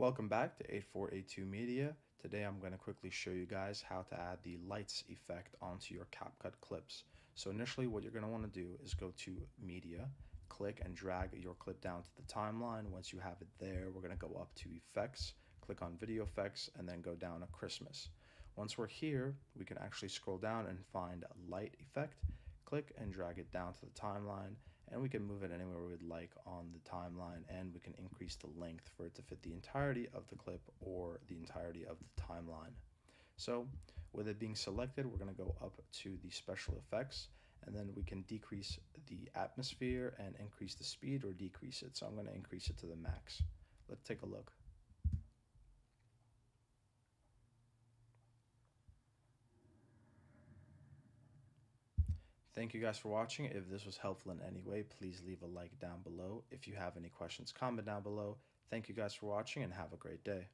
Welcome back to 8482 Media. Today I'm going to quickly show you guys how to add the lights effect onto your CapCut clips. So initially what you're going to want to do is go to Media, click and drag your clip down to the timeline. Once you have it there, we're going to go up to Effects, click on Video Effects, and then go down to Christmas. Once we're here, we can actually scroll down and find Light Effect, click and drag it down to the timeline, and we can move it anywhere we'd like on the timeline, and we can increase the length for it to fit the entirety of the clip or the entirety of the timeline. So with it being selected, we're going to go up to the special effects, and then we can decrease the atmosphere and increase the speed or decrease it. So I'm going to increase it to the max. Let's take a look. Thank you guys for watching. If this was helpful in any way, please leave a like down below. If you have any questions, comment down below. Thank you guys for watching and have a great day.